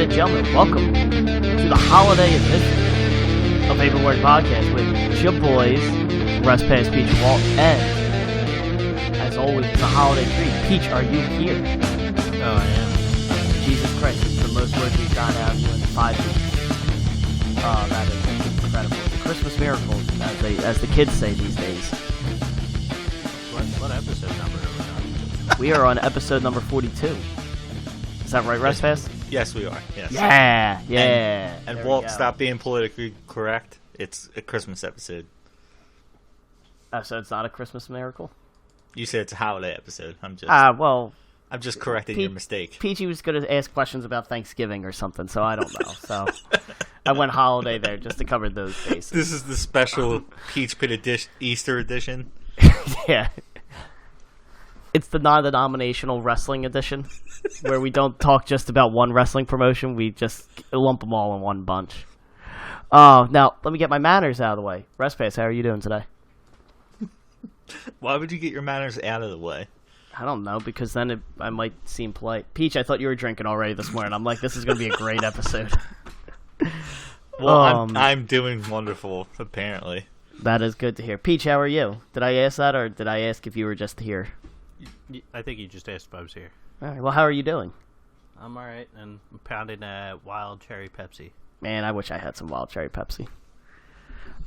and gentlemen, welcome to the holiday edition of Paper Word Podcast with your boys, Respass, Peach, Walt, and, as always, it's a holiday treat. Peach, are you here? Oh, I am. Jesus Christ, it's the most words we've gotten out of you in 5 weeks. That is incredible. It's a Christmas miracle, as the kids say these days. What episode number are we on? We are on episode number 42. Is that right, Respass? Yes, we are. Yes. Yeah. And Walt, stop being politically correct. It's a Christmas episode. So it's not a Christmas miracle? You said it's a holiday episode. I'm just correcting your mistake. Peachy was going to ask questions about Thanksgiving or something, so I don't know. So I went holiday there just to cover those bases. This is the special Peach Pit Easter edition. Yeah. It's the non-denominational wrestling edition, where we don't talk just about one wrestling promotion. We just lump them all in one bunch. Now, let me get my manners out of the way. Respace, how are you doing today? Why would you get your manners out of the way? I don't know, because then I might seem polite. Peach, I thought you were drinking already this morning. I'm like, this is going to be a great episode. Well, I'm doing wonderful, apparently. That is good to hear. Peach, how are you? Did I ask that, or did I ask if you were just here? I think you just asked if I was here. All right, well, how are you doing? I'm alright, and I'm pounding a wild cherry Pepsi. Man, I wish I had some wild cherry Pepsi.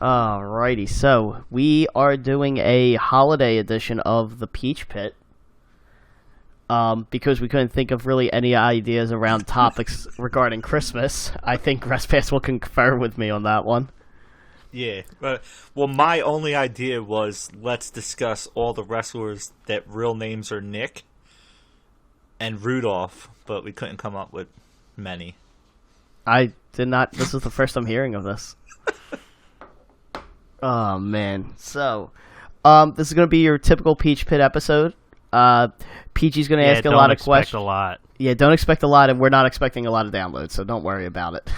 Alrighty, so we are doing a holiday edition of the Peach Pit. Because we couldn't think of really any ideas around topics regarding Christmas. I think Respass will confer with me on that one. Yeah, well, my only idea was let's discuss all the wrestlers that real names are Nick and Rudolph, but we couldn't come up with many. I did not. This is the first I'm hearing of this. Oh, man. So, this is going to be your typical Peach Pit episode. Peachy's going to ask a lot of questions. Don't expect a lot. Yeah, don't expect a lot, and we're not expecting a lot of downloads, so don't worry about it.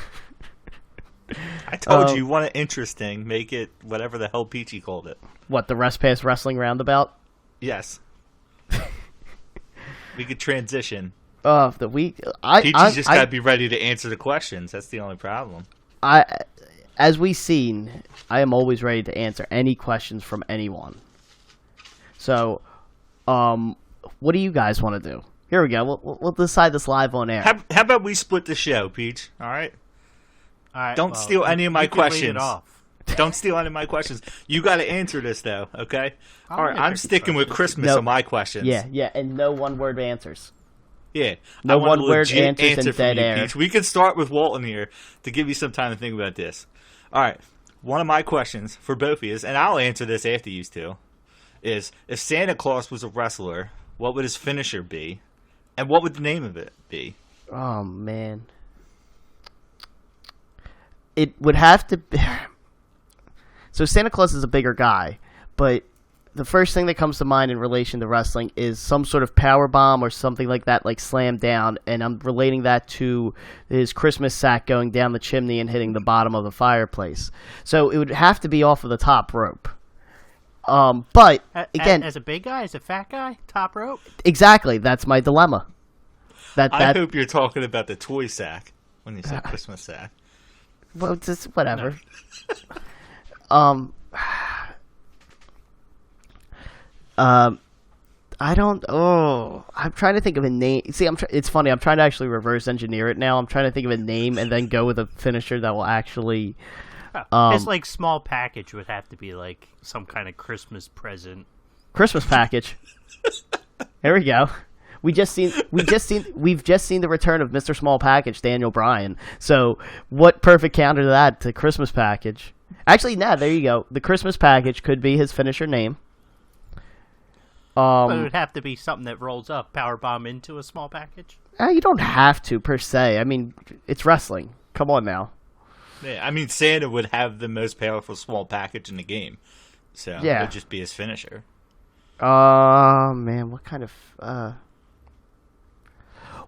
I told you want it interesting. Make it whatever the hell Peachy called it. What, the Respass Wrestling Roundabout? Yes. We could transition. Peachy's just got to be ready to answer the questions. That's the only problem. As we've seen, I am always ready to answer any questions from anyone. So, what do you guys want to do? Here we go. We'll decide this live on air. How about we split the show, Peach? All right? All right, Don't steal any of my questions. Off. Don't steal any of my questions. You got to answer this, though, okay? All right, I'm sticking with Christmas on my questions. Yeah, and no one-word answers. Yeah. No one-word answers in dead air. Peach. We can start with Walton here to give you some time to think about this. All right, one of my questions for both of you is, and I'll answer this after you two, is if Santa Claus was a wrestler, what would his finisher be? And what would the name of it be? Oh, man. It would have to be... So Santa Claus is a bigger guy, but the first thing that comes to mind in relation to wrestling is some sort of power bomb or something like that, like slam down, and I'm relating that to his Christmas sack going down the chimney and hitting the bottom of the fireplace. So it would have to be off of the top rope. But again, as a big guy, as a fat guy, top rope. Exactly, that's my dilemma. I hope you're talking about the toy sack when you say Christmas sack. Well, just whatever. No. I don't. Oh, I'm trying to think of a name. See, it's funny. I'm trying to actually reverse engineer it now. I'm trying to think of a name and then go with a finisher that will actually. It's like small package would have to be like some kind of Christmas present. Christmas package. There we go. We've just seen the return of Mr. Small Package, Daniel Bryan. So, what perfect counter to that to Christmas package? Actually, there you go. The Christmas package could be his finisher name. But it would have to be something that rolls up, powerbomb into a small package. You don't have to per se. I mean, it's wrestling. Come on now. Yeah, I mean, Santa would have the most powerful small package in the game, so it would just be his finisher. Man, what kind of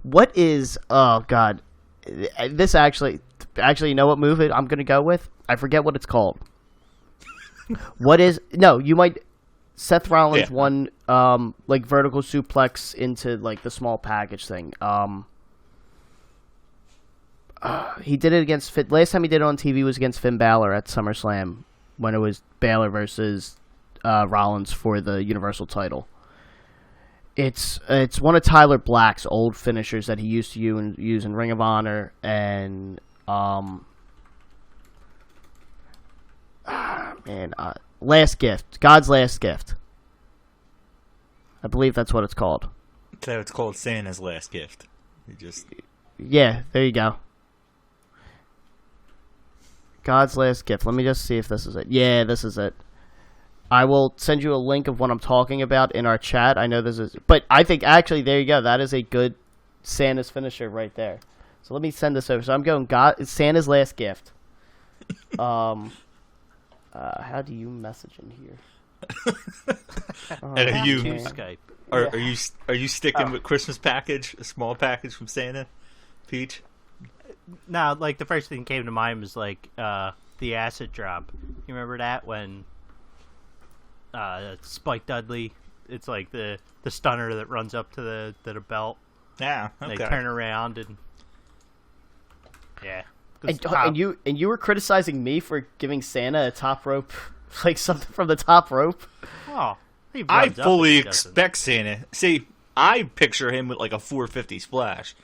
what is? Oh God, this actually, you know what move I'm gonna go with? I forget what it's called. What is? No, you might. Seth Rollins won like vertical suplex into like the small package thing. he did it against Finn. Last time he did it on TV was against Finn Balor at SummerSlam when it was Balor versus Rollins for the Universal title. It's one of Tyler Black's old finishers that he used to use in Ring of Honor and Last Gift, God's Last Gift. I believe that's what it's called. So it's called Santa's Last Gift. Yeah, there you go. God's Last Gift. Let me just see if this is it. Yeah, this is it. I will send you a link of what I'm talking about in our chat. I know this is... But I think, actually, there you go. That is a good Santa's finisher right there. So let me send this over. So I'm going Santa's Last Gift. How do you message in here? And are you... Skype. Are you sticking with Christmas package? A small package from Santa? Peach? No, like, the first thing that came to mind was, like, the acid drop. You remember that when... Spike Dudley, it's like the stunner that runs up to the belt. Yeah, okay. They turn around and yeah. And you were criticizing me for giving Santa a top rope, like something from the top rope. Oh, I fully expect Santa. See, I picture him with like a 450 splash,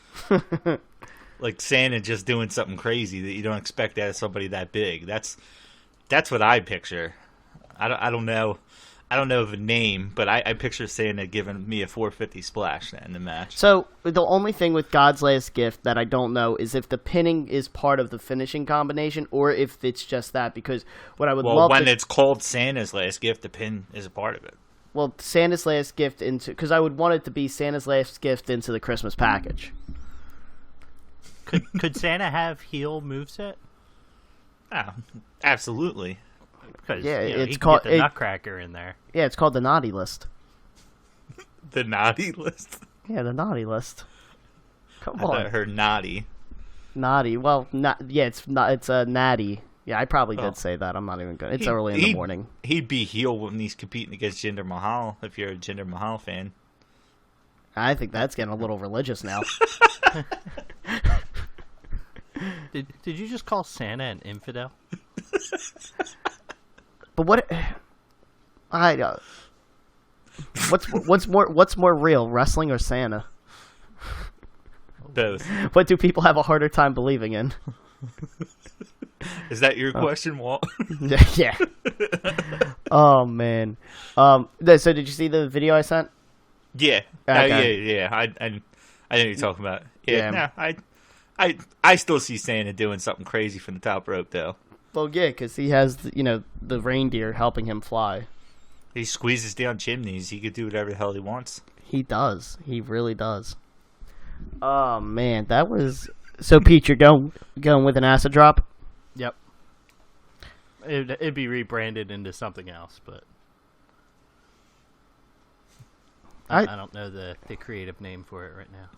like Santa just doing something crazy that you don't expect out of somebody that big. That's what I picture. I don't know. I don't know of a name, but I picture Santa giving me a 450 splash in the match. So the only thing with God's Last Gift that I don't know is if the pinning is part of the finishing combination or if it's just that. Because what I would love when it's called Santa's Last Gift, the pin is a part of it. Well, Santa's Last Gift because I would want it to be Santa's Last Gift into the Christmas package. Could Santa have heel moveset? Oh, absolutely. Because it's he called get the Nutcracker in there. Yeah, it's called the Naughty List. The Naughty List. Yeah, the Naughty List. Come I on. thought I heard naughty. Naughty. Well, it's a natty. Yeah, I probably did say that. I'm not even good. It's early in the morning. He'd be heel when he's competing against Jinder Mahal. If you're a Jinder Mahal fan, I think that's getting a little religious now. Did you just call Santa an infidel? But what? What's more real, wrestling or Santa? Both. What do people have a harder time believing in? Is that your question, Walt? Yeah. Oh man. So did you see the video I sent? Yeah. Okay. Yeah. I know what you're talking about. Yeah. No, I still see Santa doing something crazy from the top rope, though. Well, yeah, because he has the reindeer helping him fly. He squeezes down chimneys. He could do whatever the hell he wants. He does. He really does. Oh man, that was so. Pete, you're going with an acid drop? Yep. It'd be rebranded into something else, but I don't know the creative name for it right now.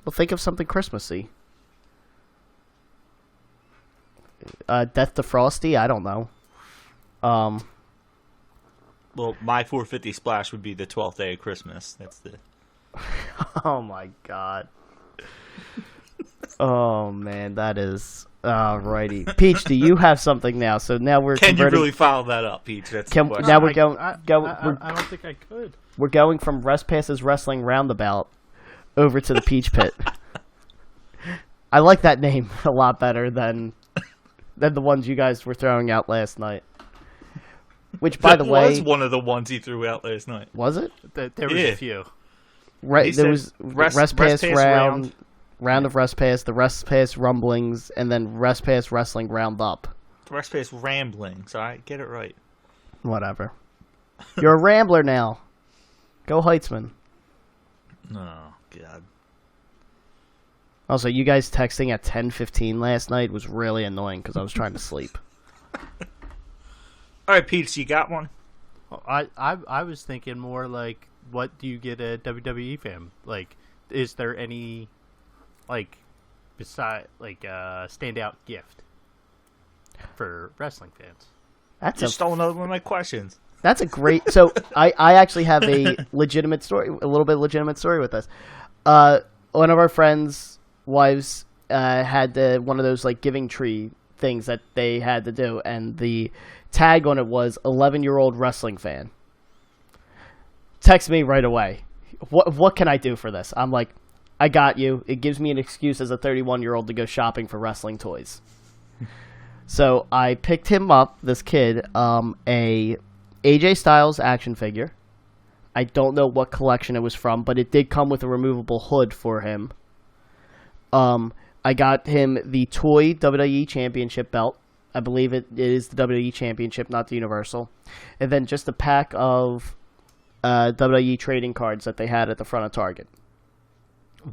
Well, think of something Christmassy. Death to Frosty? I don't know. Well, my 450 splash would be the 12th day of Christmas. That's the... Oh, my God. Oh, man, that is... Alrighty. Peach, do you have something now? So now we're Can you really follow that up, Peach? That's the question. Now we're going... I don't think I could. We're going from Respass's Wrestling Roundabout over to the Peach Pit. I like that name a lot better than the ones you guys were throwing out last night. Which, by the way... was one of the ones he threw out last night. Was it? There was a few. Right, there was Respass round of Respass, the Respass Rumblings, and then Respass Wrestling Roundup. Respass Ramblings, alright? Get it right. Whatever. You're a rambler now. Go Heitzman. Oh, God. Also, you guys texting at 10:15 last night was really annoying because I was trying to sleep. All right, Peach, you got one? Well, I was thinking more like, what do you get a WWE fan? Like, is there any, like, standout gift for wrestling fans? That's You stole another one of my questions. That's a great... So, I actually have a legitimate story with this. One of our friends' wives had one of those like giving tree things that they had to do, and the tag on it was 11-year-old wrestling fan. Text me right away. What can I do for this? I'm like, I got you. It gives me an excuse as a 31-year-old to go shopping for wrestling toys. So I picked him up, this kid, a AJ Styles action figure. I don't know what collection it was from, but it did come with a removable hood for him. I got him the toy WWE Championship belt. I believe it is the WWE Championship, not the Universal. And then just a pack of WWE trading cards that they had at the front of Target.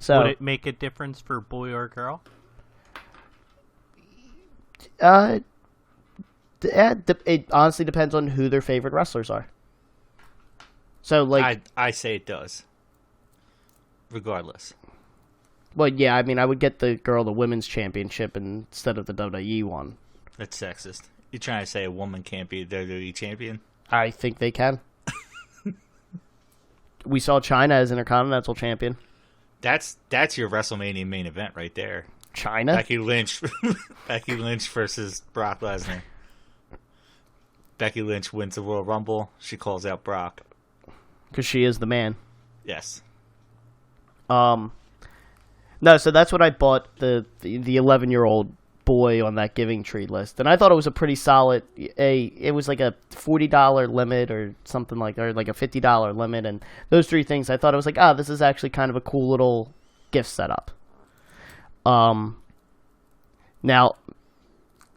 So, would it make a difference for boy or girl? It honestly depends on who their favorite wrestlers are. So, like, I say it does. Regardless. Well, yeah, I mean, I would get the girl the women's championship instead of the WWE one. That's sexist. You're trying to say a woman can't be a WWE champion? I think they can. We saw China as Intercontinental Champion. That's your WrestleMania main event right there. China? Becky Lynch versus Brock Lesnar. Becky Lynch wins the Royal Rumble. She calls out Brock. Because she is the man. Yes. No, so that's what I bought, the 11-year-old boy on that giving tree list. And I thought it was a pretty solid, it was like a $40 limit or something like that, or like a $50 limit. And those three things, I thought it was like, this is actually kind of a cool little gift setup. Now,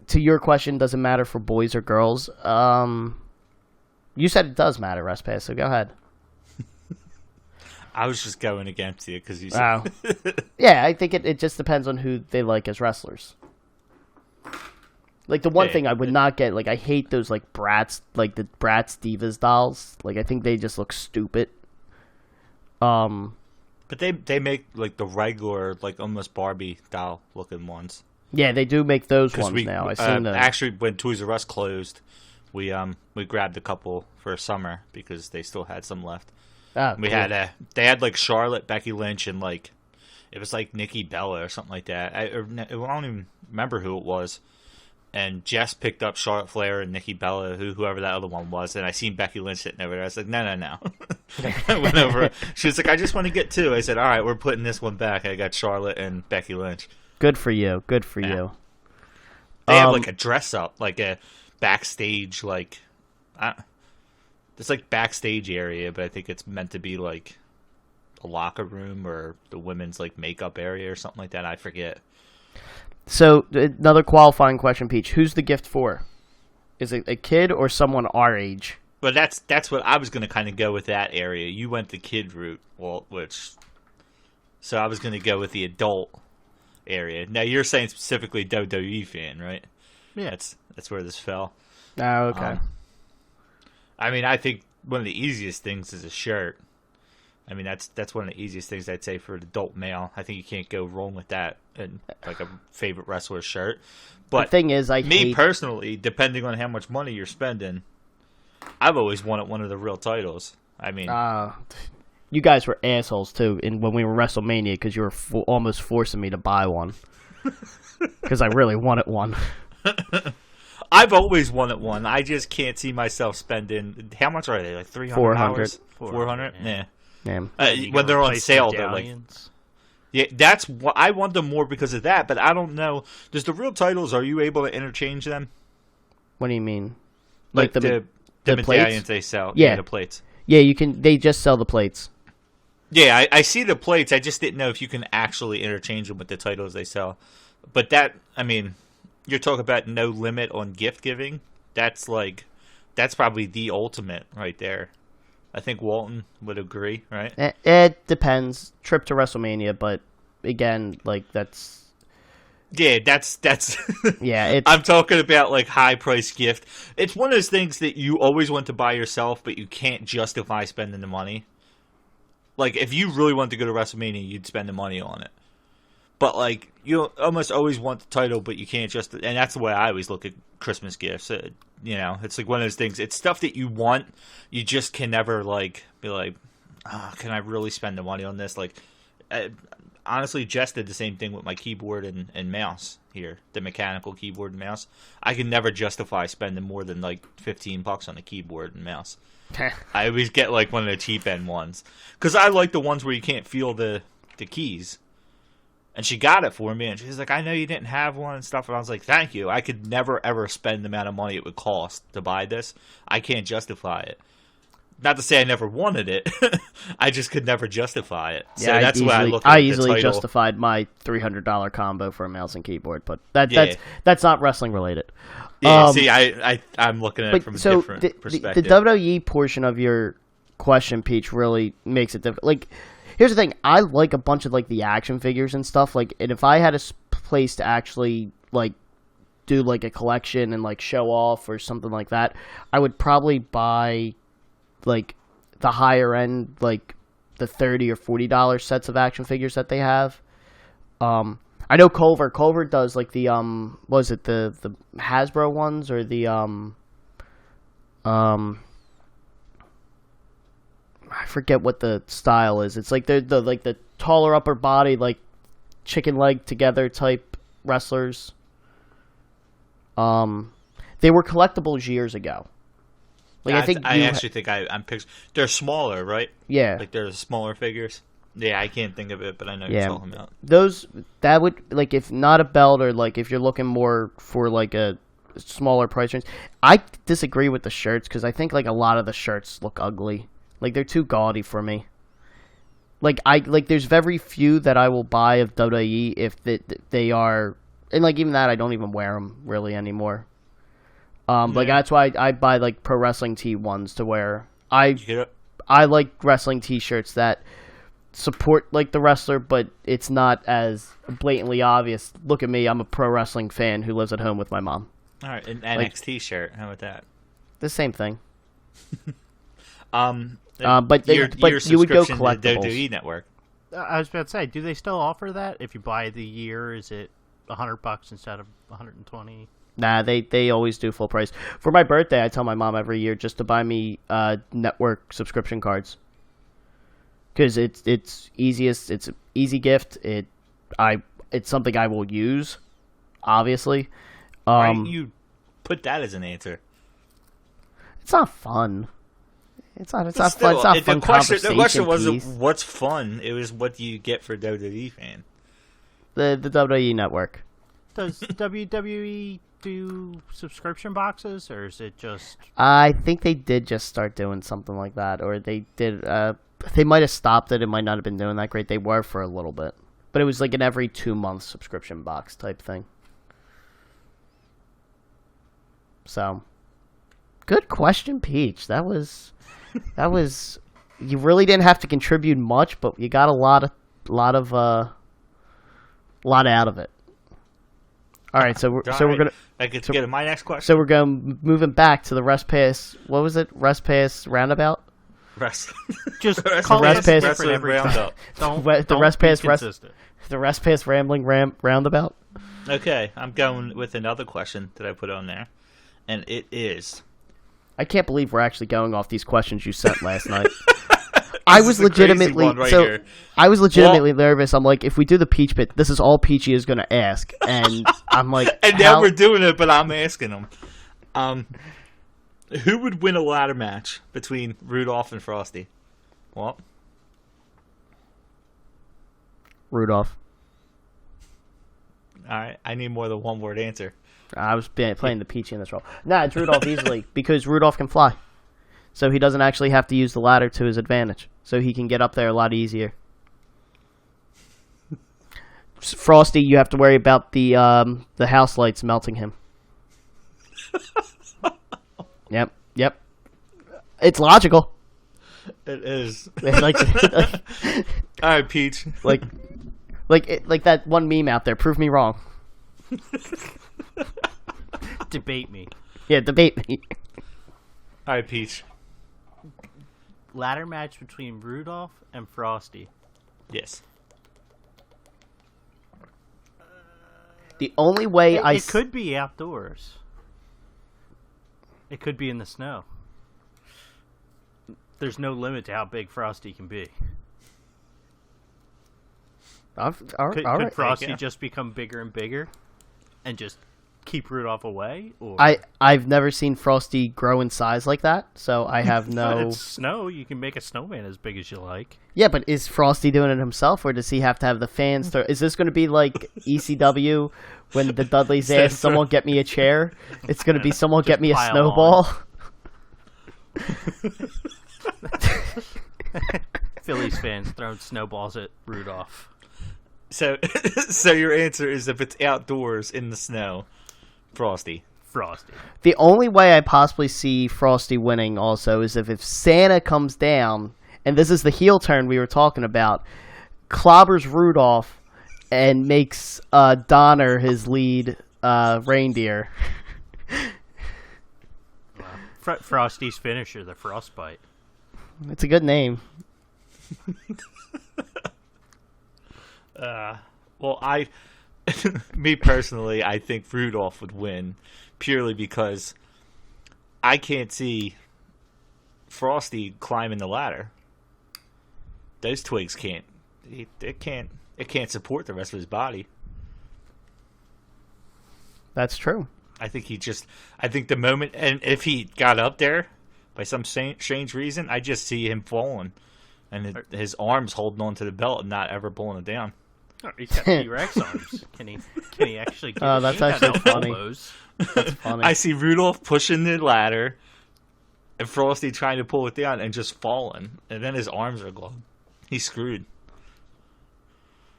to your question, does it matter for boys or girls? You said it does matter, Respass, so go ahead. I was just going against you because you said... Wow. Yeah, I think it just depends on who they like as wrestlers. Like, the one thing I would not get, like, I hate those, like, Bratz, like, the Bratz Divas dolls. Like, I think they just look stupid. But they make, like, the regular, like, almost Barbie doll-looking ones. Yeah, they do make those ones now. I've seen those. Actually, when Toys R Us closed, we grabbed a couple for summer because they still had some left. Oh, they had like Charlotte, Becky Lynch, and like it was like Nikki Bella or something like that. I don't even remember who it was. And Jess picked up Charlotte Flair and Nikki Bella, whoever that other one was, and I seen Becky Lynch sitting over there. I was like, no. I went over. She was like, I just want to get two. I said, all right, we're putting this one back. I got Charlotte and Becky Lynch. Good for you. Good for you. They have like a dress up, like a backstage, like it's like backstage area, but I think it's meant to be like a locker room or the women's like makeup area or something like that. I forget. So another qualifying question, Peach. Who's the gift for? Is it a kid or someone our age? Well, that's what I was going to kind of go with that area. You went the kid route, so I was going to go with the adult area. Now you're saying specifically WWE fan, right? Yeah, that's where this fell. Oh, okay. I mean, I think one of the easiest things is a shirt. I mean, that's one of the easiest things I'd say for an adult male. I think you can't go wrong with that, and like a favorite wrestler shirt. But the thing is, personally, depending on how much money you're spending, I've always wanted one of the real titles. I mean, you guys were assholes too, when we were WrestleMania, because you were almost forcing me to buy one because I really wanted one. I've always wanted one. I just can't see myself spending. How much are they? Like $300? 400? Yeah. When they're on sale, they're like. Yeah, that's what I want them more because of that. But I don't know. Does the real titles? Are you able to interchange them? What do you mean? Like the medallions plates? they sell. Yeah, the plates. Yeah, you can. They just sell the plates. Yeah, I see the plates. I just didn't know if you can actually interchange them with the titles they sell. But that, I mean. You're talking about no limit on gift giving. That's probably the ultimate right there. I think Walton would agree, right? It depends. Trip to WrestleMania, but again, like that's. Yeah, that's. Yeah, I'm talking about like high price gift. It's one of those things that you always want to buy yourself, but you can't justify spending the money. Like if you really want to go to WrestleMania, you'd spend the money on it. But, like, you almost always want the title, but you can't just... And that's the way I always look at Christmas gifts. You know, it's like one of those things. It's stuff that you want. You just can never, like, be like, can I really spend the money on this? Like, honestly just did the same thing with my keyboard and mouse here, the mechanical keyboard and mouse. I can never justify spending more than like $15 on a keyboard and mouse. I always get like one of the cheap end ones because I like the ones where you can't feel the keys. And she got it for me, and she's like, "I know you didn't have one and stuff." And I was like, "Thank you. I could never ever spend the amount of money it would cost to buy this. I can't justify it." Not to say I never wanted it. I just could never justify it. So that's why I look at I the easily title. justified my $300 combo for a mouse and keyboard, but Yeah. that's not wrestling related. Yeah, see, I'm looking at it from a different perspective. The WWE portion of your question, Peach, really makes it difficult. Like, here's the thing: I like a bunch of like the action figures and stuff. Like, and if I had a place to actually like do like a collection and like show off or something like that, I would probably buy like the higher end, like the $30 or $40 sets of action figures that they have. I know Culver does like the was it the Hasbro ones or the I forget what the style is. It's like the like the taller upper body, like chicken leg together type wrestlers. They were collectibles years ago. Like I actually think I'm picturing. They're smaller, right? Yeah. Like they're smaller figures. Yeah, I can't think of it, but I know you're talking about. That would, like, if not a belt, or like if you're looking more for like a smaller price range. I disagree with the shirts because I think like a lot of the shirts look ugly. Like they're too gaudy for me. Like there's very few that I will buy of WWE if they are, and like even that I don't even wear them really anymore. Like that's why I buy like pro wrestling tee ones to wear. I like wrestling t-shirts that support like the wrestler, but it's not as blatantly obvious. Look at me, I'm a pro wrestling fan who lives at home with my mom. All right, an NXT shirt. How about that? The same thing. But you would go to collectibles. WWE Network. I was about to say, do they still offer that? If you buy the year, is it $100 instead of $120? Nah, they always do full price. For my birthday, I tell my mom every year just to buy me network subscription cards. Because it's easiest, it's an easy gift. It's something I will use, obviously. Why you put that as an answer? It's not fun. It's not fun. It's not fun The conversation question wasn't piece. what's fun. It was what do you get for a WWE fan. The WWE Network. Does WWE do subscription boxes, or is it just... I think they did just start doing something like that, or they did. They might have stopped it. It might not have been doing that great. They were for a little bit, but it was like an every 2-month subscription box type thing. So, good question, Peach. That was. You really didn't have to contribute much, but you got a lot out of it. All right, so we're gonna. I get to get to my next question. So we're going moving back to the Respass. What was it? Respass roundabout. Just the call it Respass different every roundup. Don't The Respass rambling roundabout. Okay, I'm going with another question that I put on there, and it is. I can't believe we're actually going off these questions you sent last night. I was legitimately nervous. I'm like, if we do the Peach bit, this is all Peachy is going to ask, and I'm like, and now we're doing it, but I'm asking them. Who would win a ladder match between Rudolph and Frosty? Well, Rudolph. All right, I need more than one word answer. I was playing the Peachy in this role. Nah, it's Rudolph easily because Rudolph can fly, so he doesn't actually have to use the ladder to his advantage. So he can get up there a lot easier. Frosty, you have to worry about the house lights melting him. Yep. It's logical. It is. All right, Peach. Like that one meme out there. Prove me wrong. Debate me. Yeah, debate me. All right, Peach. Ladder match between Rudolph and Frosty. Yes. The only way it could be outdoors. It could be in the snow. There's no limit to how big Frosty can be. All Could, right. could Frosty yeah. just become bigger and bigger, and just keep Rudolph away? Or I've never seen Frosty grow in size like that, so I have But no. it's snow. You can make a snowman as big as you like. Yeah, but is Frosty doing it himself, or does he have to have the fans throw? Is this going to be like ECW when the Dudleys ask someone get me a chair? It's going to be someone get me a pile snowball. Phillies fans throwing snowballs at Rudolph. So, so your answer is if it's outdoors in the snow, Frosty. Frosty. The only way I possibly see Frosty winning also is if Santa comes down, and this is the heel turn we were talking about, clobbers Rudolph and makes Donner his lead reindeer. Frosty's finisher, the frostbite. It's a good name. Well, me personally, I think Rudolph would win purely because I can't see Frosty climbing the ladder. Those twigs can't. It can't support the rest of his body. That's true. I think the moment, and if he got up there by some strange reason, I just see him falling, and his arms holding onto the belt and not ever pulling it down. Oh, he's got T-Rex arms. Can he actually? Oh, that's actually funny. Elbows. That's funny. I see Rudolph pushing the ladder, and Frosty trying to pull it down and just falling, and then his arms are gone. He's screwed.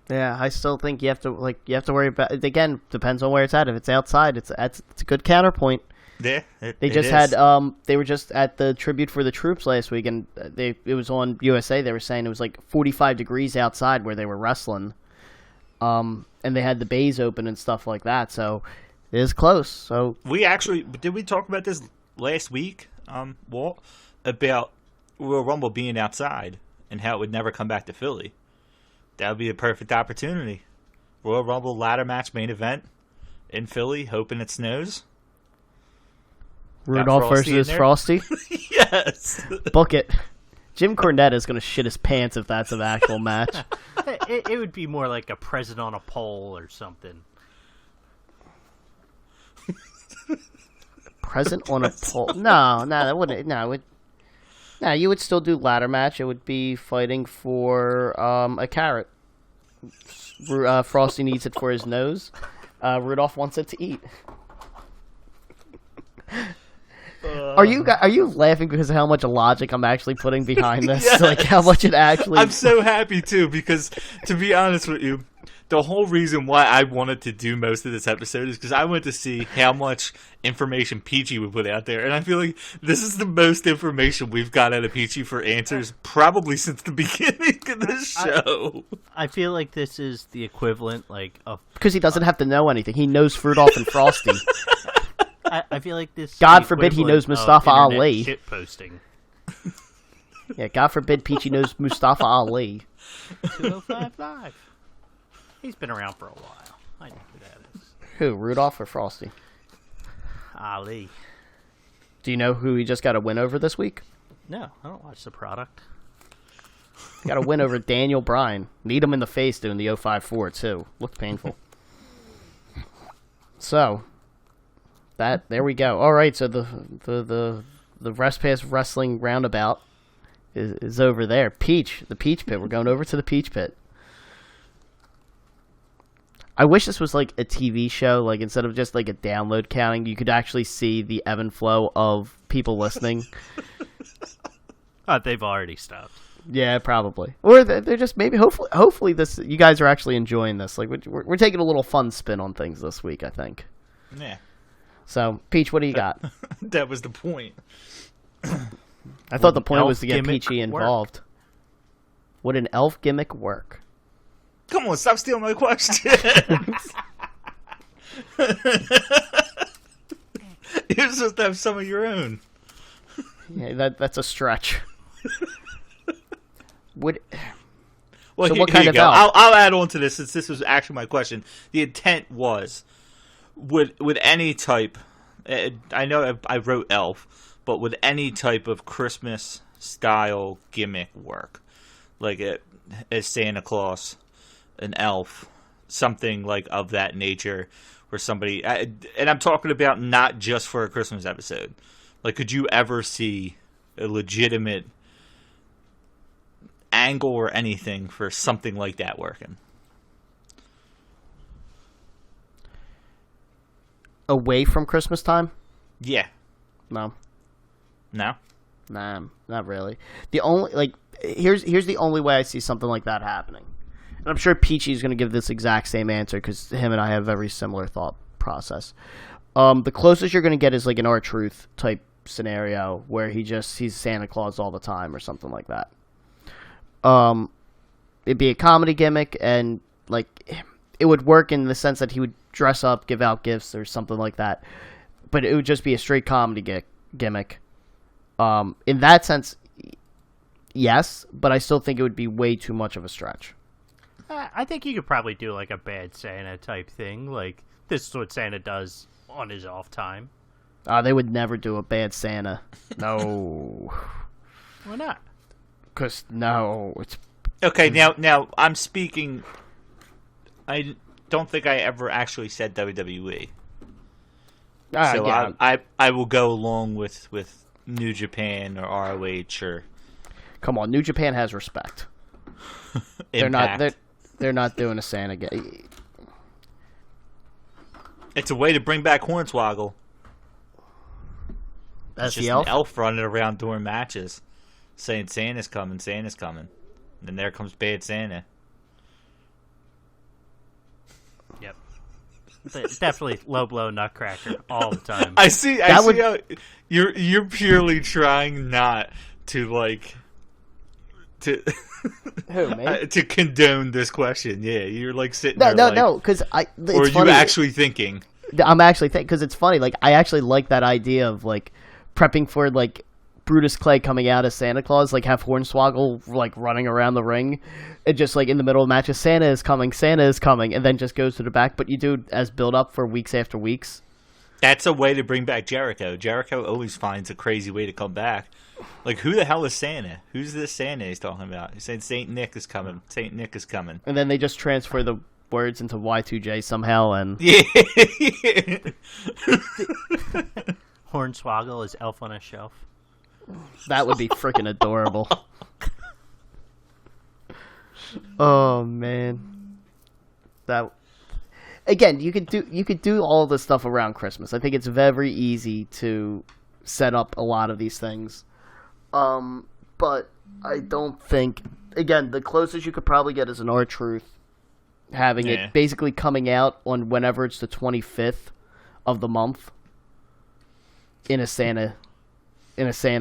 Yeah, I still think you have to worry about it. Again, depends on where it's at. If it's outside, it's a good counterpoint. Yeah, They just had they were just at the tribute for the troops last week, and it was on USA. They were saying it was like 45 degrees outside where they were wrestling, and they had the bays open and stuff like that. So it is close. So did we talk about this last week, Walt, about Royal Rumble being outside and how it would never come back to Philly? That would be a perfect opportunity. Royal Rumble ladder match main event in Philly, hoping it snows. Rudolph Frosty versus in there? Frosty. Yes. Book it. Jim Cornette is going to shit his pants if that's an actual match. It would be more like a present on a pole or something. Present on a pole? No, that wouldn't. No, you would still do ladder match. It would be fighting for a carrot. Frosty needs it for his nose. Rudolph wants it to eat. Are you laughing because of how much logic I'm actually putting behind this? Yes. Like how much it actually. I'm so happy too because, to be honest with you, the whole reason why I wanted to do most of this episode is because I wanted to see how much information Peachy would put out there, and I feel like this is the most information we've got out of Peachy for answers probably since the beginning of this show. I feel like this is the equivalent, like of Because he doesn't have to know anything. He knows Rudolph and Frosty. I feel like this. God is the forbid he knows equivalent of Mustafa internet Ali. Shit posting. Yeah, God forbid Peachy knows Mustafa Ali. 2055. He's been around for a while. I know who that is. Who, Rudolph or Frosty? Ali. Do you know who he just got a win over this week? No, I don't watch the product. He got a win over Daniel Bryan. Need him in the face doing the 054 too. Looked painful. So, there we go. All right, so the Respass Wrestling Roundabout is over there. The Peach Pit. We're going over to the Peach Pit. I wish this was like a TV show, like instead of just like a download counting, you could actually see the ebb and flow of people listening. They've already stopped. Yeah, probably. Or they're just maybe hopefully this you guys are actually enjoying this. Like we're taking a little fun spin on things this week, I think. Yeah. So, Peach, what do you got? That was the point. I thought the point was to get gimmick Peachy work? involved. Would an elf gimmick work? Come on, stop stealing my question. You're supposed to have some of your own. Yeah, that's a stretch. Well, So here, what kind here of you go. elf? I'll add on to this since this was actually my question. The intent was, would any type, I know I wrote elf, but would any type of Christmas style gimmick work? Like a Santa Claus, an elf, something like of that nature, where somebody, and I'm talking about not just for a Christmas episode. Like, could you ever see a legitimate angle or anything for something like that working? Away from Christmas time? Yeah. No. No? Nah, not really. The only, like, here's the only way I see something like that happening. And I'm sure Peachy's going to give this exact same answer because him and I have a very similar thought process. The closest you're going to get is like an R-Truth type scenario where he's Santa Claus all the time or something like that. It'd be a comedy gimmick, and like it would work in the sense that he would dress up, give out gifts or something like that. But it would just be a straight comedy gimmick. In that sense, yes, but I still think it would be way too much of a stretch. I think you could probably do like a bad Santa type thing. Like, this is what Santa does on his off time. They would never do a bad Santa. No. Why not? Because, no. It's Okay, now I'm speaking. I don't think I ever actually said WWE. So yeah. I will go along with New Japan or ROH or. Come on, New Japan has respect. Impact. They're not doing a Santa game. It's a way to bring back Hornswoggle. That's It's just the elf? an elf running around during matches, saying Santa's coming, Santa's coming. And then there comes Bad Santa. Yep. Definitely low blow nutcracker all the time. I see how you're purely trying not to like to Who, me? to condone this question. Yeah, you're like sitting there No, because it's or are funny. you actually thinking? I'm actually thinking, because it's funny. Like, I actually like that idea of like prepping for like Brutus Clay coming out as Santa Claus, like have Hornswoggle like running around the ring, and just like in the middle of matches, Santa is coming, and then just goes to the back. But you do it as build up for weeks after weeks. That's a way to bring back Jericho. Jericho always finds a crazy way to come back. Like, who the hell is Santa? Who's this Santa he's talking about? He's saying Saint Nick is coming. Saint Nick is coming. And then they just transfer the words into Y2J somehow, and Yeah. Hornswoggle is Elf on a Shelf. that would be freaking adorable. Oh man, that again, you could do all this stuff around Christmas. I think it's very easy to set up a lot of these things. But I don't think, again, the closest you could probably get is an R-Truth having it basically coming out on whenever it's the 25th of the month in a Santa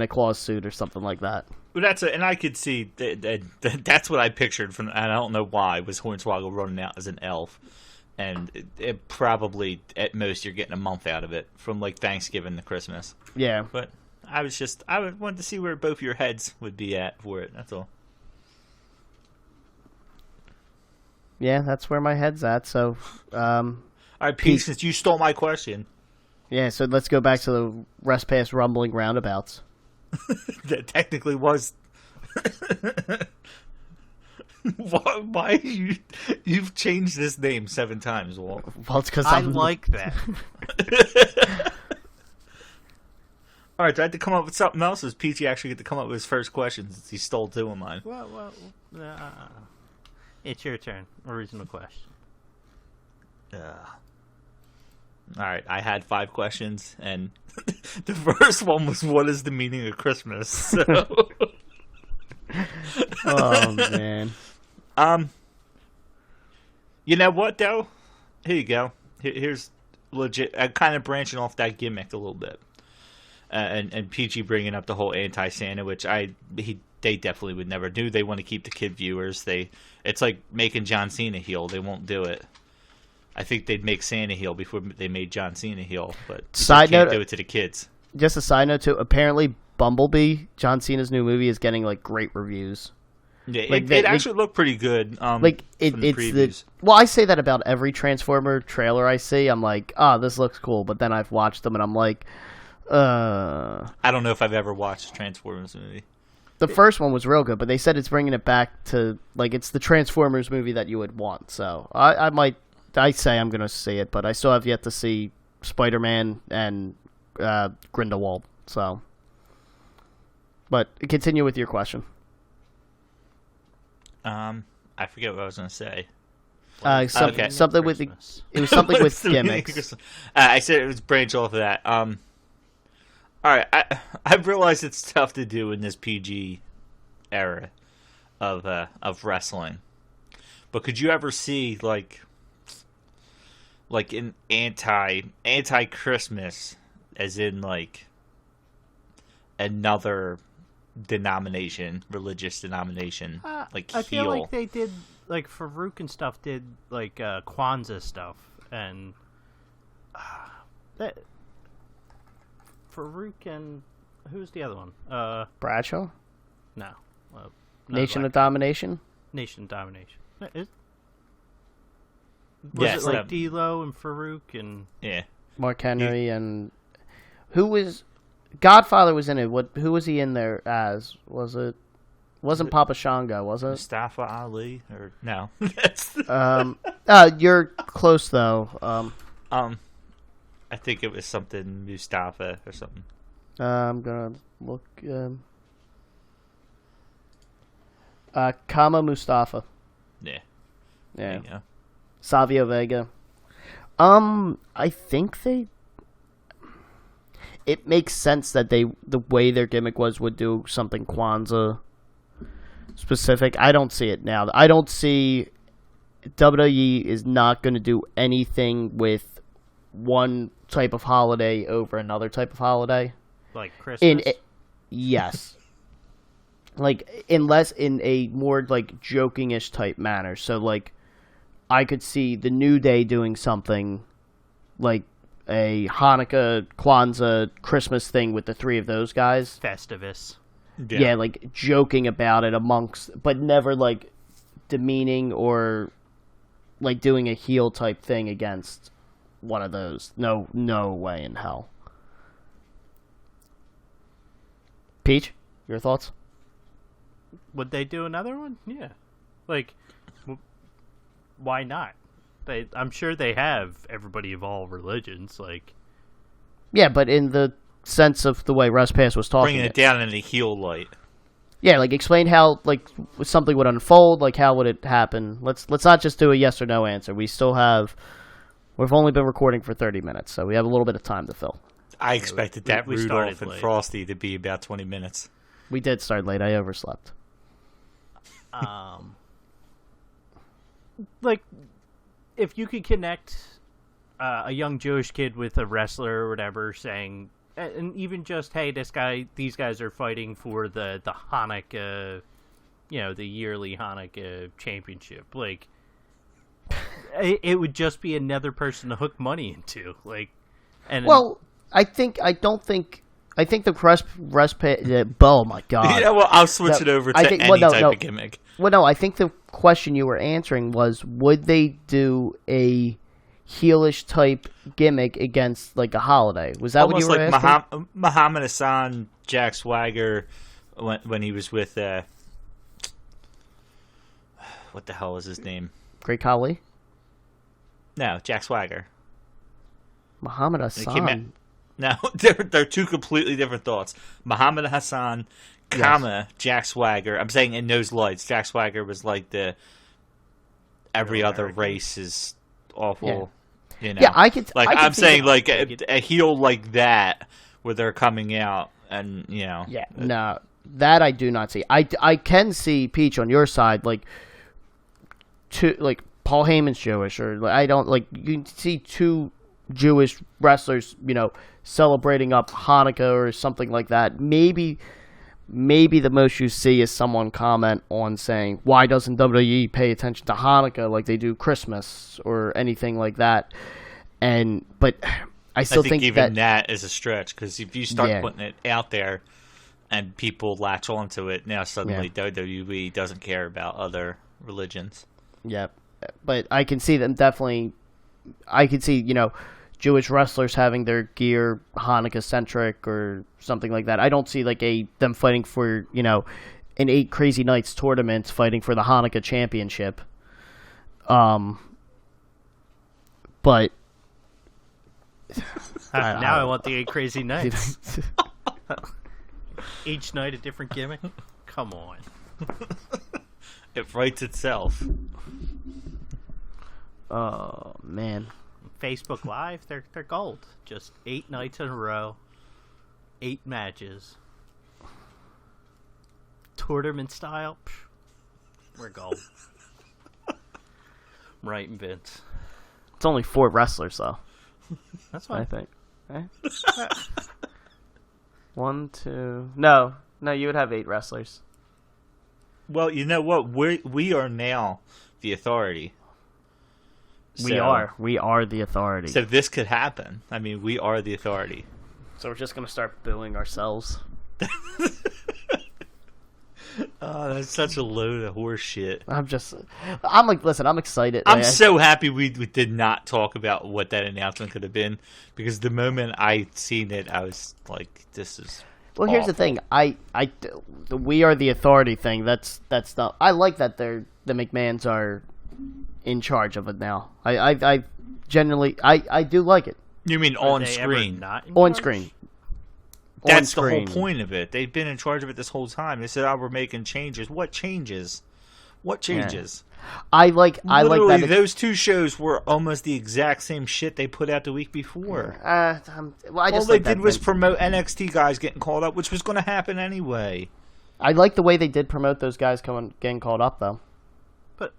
Claus suit or something like that. Well, and I could see that's what I pictured from, and I don't know why, was Hornswoggle running out as an elf, and it probably at most you're getting a month out of it from like Thanksgiving to Christmas. Yeah, But I wanted to see where both your heads would be at for it. That's all. yeah, that's where my head's at. So, All right, Pete, since you stole my question, yeah, so let's go back to the Respass rumbling roundabouts. that technically was. Why you've changed this name 7 times, Walt? Well, it's because I like that. All right, do I have to come up with something else? Or does Peachy actually get to come up with his first question since he stole 2 of mine? Well, it's your turn. Original question. All right, I had 5 questions, and the first one was, "What is the meaning of Christmas?" So, oh man, you know what though? Here you go. Here's legit. Kind of branching off that gimmick a little bit, and PG bringing up the whole anti-Santa, which they definitely would never do. They want to keep the kid viewers. It's like making John Cena heel. They won't do it. I think they'd make Santa heel before they made John Cena heel, but side they can't note, do it to the kids. Just a side note too. Apparently, Bumblebee, John Cena's new movie, is getting like great reviews. Yeah, Like, it actually looked pretty good. Like from the it's previews. well, I say that about every Transformer trailer I see. I'm like, this looks cool, but then I've watched them and I'm like, I don't know if I've ever watched a Transformers movie. the first one was real good, but they said it's bringing it back to like it's the Transformers movie that you would want. So I say I'm gonna see it, but I still have yet to see Spider-Man and Grindelwald. So, but continue with your question. I forget what I was going to say. Something with it was something with gimmicks. I said it was branch off of that. All right, I've realized it's tough to do in this PG era of wrestling, but could you ever see like an anti Christmas, as in like another religious denomination, like I heel? feel like they did, like Farouk and stuff did like Kwanzaa stuff, and that Farouk and who's the other one? Bradshaw? No, Nation of Domination. Nation of Domination. Was Yes, it like D'Lo and Farouk and Mark Henry and who was Godfather was in it? Who was he in there as? Wasn't Papa Shango? Was it Mustafa Ali or no? You're close though. I think it was something Mustafa or something. I'm gonna look. Kama Mustafa. Yeah. Yeah. There you go. Savio Vega. I think it makes sense that the way their gimmick would do something Kwanzaa specific. I don't see it now. I don't see WWE is not going to do anything with one type of holiday over another type of holiday. like Christmas. Yes. Like, unless in a more, like, joking-ish type manner. So, like, I could see the New Day doing something like a Hanukkah, Kwanzaa, Christmas thing with the three of those guys. Festivus. Yeah, like, joking about it amongst, but never, like, demeaning or, like, doing a heel type thing against one of those. No way in hell. Peach, your thoughts? Would they do another one? Yeah. Like, why not? I'm sure they have everybody of all religions. Like, yeah, but in the sense of the way Respass was talking, bringing it down in the heel light. Yeah, like explain how like something would unfold. Like how would it happen? Let's not just do a yes or no answer. We've only been recording for 30 minutes, so we have a little bit of time to fill. I expected that we Rudolph and late. Frosty to be about 20 minutes. We did start late. I overslept. Like, if you could connect a young Jewish kid with a wrestler or whatever, saying, and even just, hey, these guys are fighting for the Hanukkah, the yearly Hanukkah championship. Like, it would just be another person to hook money into. Like, and well, I think the Respass. Oh my god! Yeah, well, I'll switch it over to any type of gimmick. Well, no, I think the question you were answering was, would they do a heelish type gimmick against like a holiday? Was that almost what you were like asking? Muhammad Hassan, Jack Swagger, when he was with what the hell is his name? Great Khali? No, Jack Swagger. Muhammad Hassan. No, they're two completely different thoughts. Muhammad Hassan, Jack Swagger. I'm saying in those lights, Jack Swagger was like the every other race is awful. Yeah. Yeah, I'm saying like a heel like that where they're coming out and Yeah, no, that I do not see. I can see Peach on your side, like Paul Heyman's Jewish, or I don't like you can see two Jewish wrestlers, celebrating up Hanukkah or something like that. Maybe the most you see is someone comment on saying, why doesn't WWE pay attention to Hanukkah like they do Christmas or anything like that? But I still think even that is a stretch, because if you start putting it out there and people latch onto it, now suddenly WWE doesn't care about other religions. Yeah, but I can see them definitely. I can see, Jewish wrestlers having their gear Hanukkah centric or something like that. I don't see like them fighting for an 8 Crazy Nights tournament fighting for the Hanukkah championship. But now I want the 8 Crazy Nights. Each night a different gimmick. Come on. It writes itself. Oh man. Facebook Live, they're gold. Just 8 nights in a row, 8 matches, tournament style. We're gold. Right, Vince. It's only 4 wrestlers though. That's fine. I think. Eh? 1, 2. No, you would have 8 wrestlers. Well, you know what? We are now the authority. We are the authority. So this could happen. I mean, we are the authority. So we're just gonna start booing ourselves. Oh, that's such a load of horse shit. Listen, I'm excited. I'm so happy we did not talk about what that announcement could have been, because the moment I seen it, I was like, this is Well, here's the thing. The we are the authority thing. That's not. I like that the McMahons are in charge of it now. I genuinely do like it. You mean on screen? On screen. That's the whole point of it. They've been in charge of it this whole time. They said, "Oh, we're making changes." What changes? What changes? Yeah. I like that. Those 2 shows were almost the exact same shit they put out the week before. All they did was promote NXT guys getting called up, which was going to happen anyway. I like the way they did promote those guys getting called up, though. But